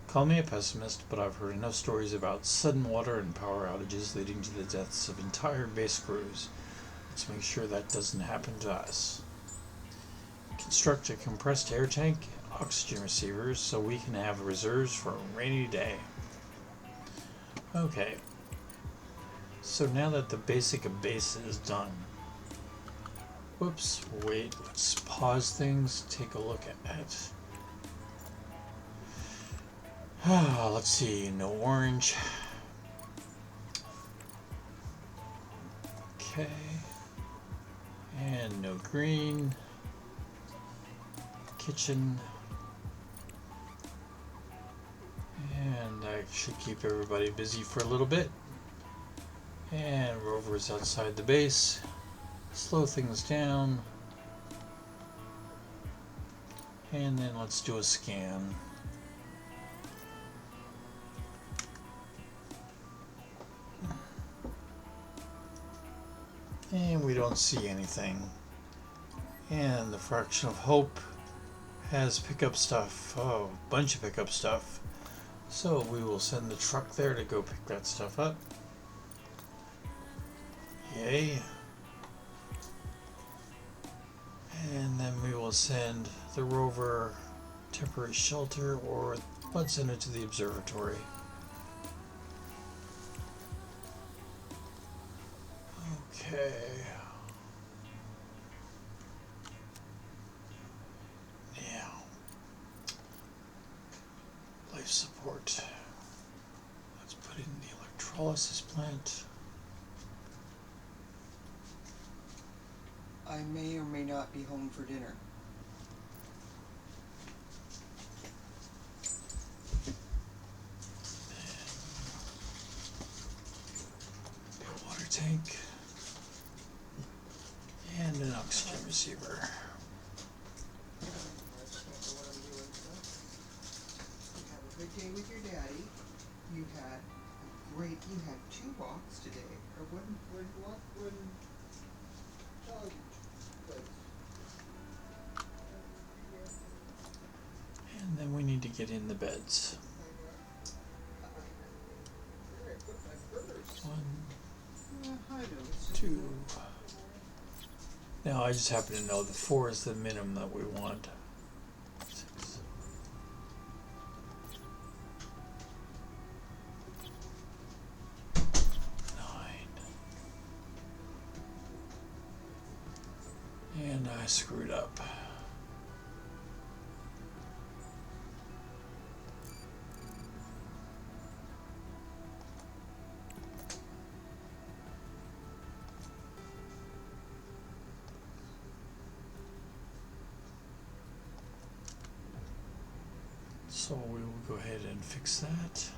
Call me a pessimist, but I've heard enough stories about sudden water and power outages leading to the deaths of entire base crews. Let's make sure that doesn't happen to us. Construct a compressed air tank, oxygen receivers, so we can have reserves for a rainy day. Okay. So now that the basic of base is done. Whoops, wait, let's pause things, take a look at let's see, no orange. Okay. And no green. Kitchen. And I should keep everybody busy for a little bit. And rovers outside the base. Slow things down. And then let's do a scan. And we don't see anything. And the fraction of hope has pickup stuff. Oh, a bunch of pickup stuff. So we will send the truck there to go pick that stuff up. Yay. And then we will send the rover temporary shelter, or let's send it to the observatory. Okay. Now, life support. Let's put in the electrolysis plant. I may or may not be home for dinner. A water tank. And an oxygen receiver. I just don't know what I'm doing, so. You have a good day with your daddy. You had you had 2 walks today. Or one walk, one dog place. And then we need to get in the beds. Where I put my purse. 1, I know, it's just 2. Now I just happen to know that 4 is the minimum that we want. 6. And I screwed up. So we will go ahead and fix that.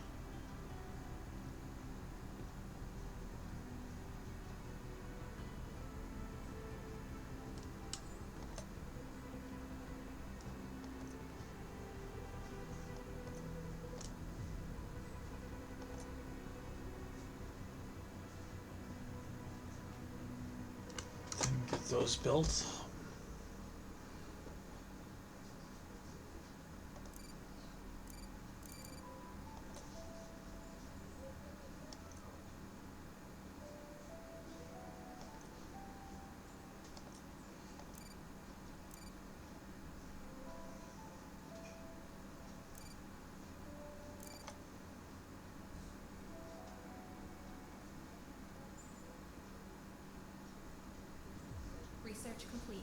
Then get those built. Research complete.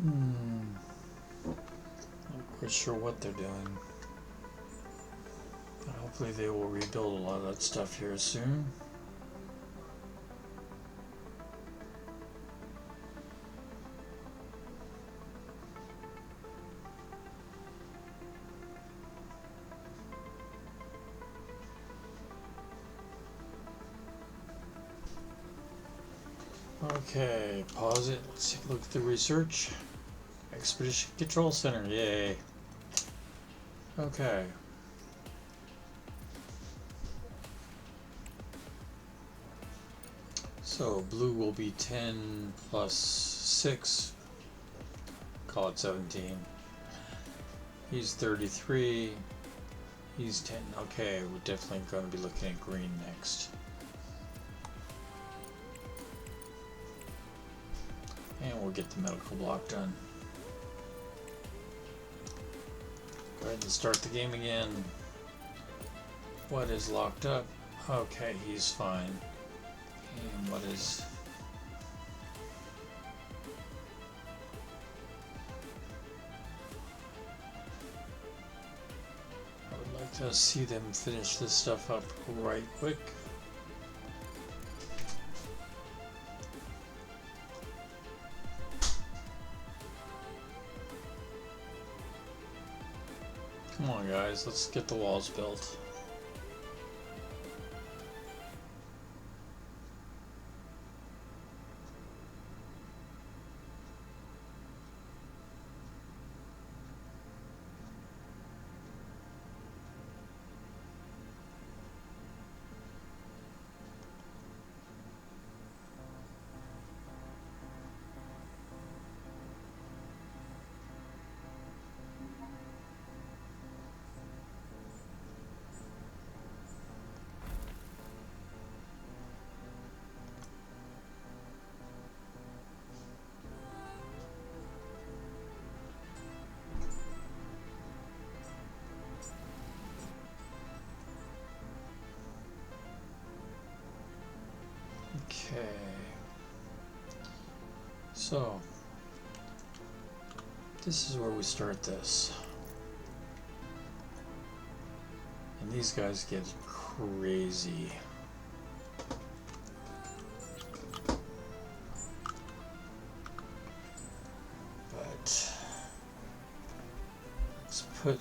Not quite sure what they're doing. But hopefully they will rebuild a lot of that stuff here soon. Okay, pause it. Let's take a look at the research. Expedition Control Center, yay. Okay. So blue will be 10 plus 6, call it 17. He's 33, he's 10. Okay, we're definitely going to be looking at green next. And we'll get the medical block done. Go ahead and start the game again. What is locked up? Okay, he's fine. And what is... I would like to see them finish this stuff up right quick. Come on guys, let's get the walls built. So, this is where we start this. And these guys get crazy. But let's put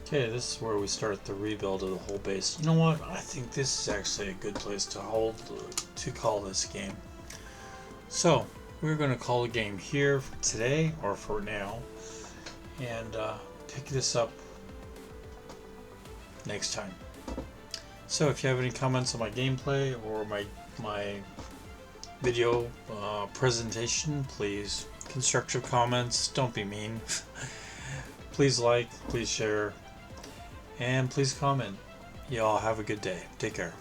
okay, this is where we start the rebuild of the whole base. You know what? I think this is actually a good place to call this game. So we're going to call a game here for today, or for now, and pick this up next time. So if you have any comments on my gameplay or my video presentation, please constructive comments. Don't be mean. Please like, please share, and please comment. Y'all have a good day. Take care.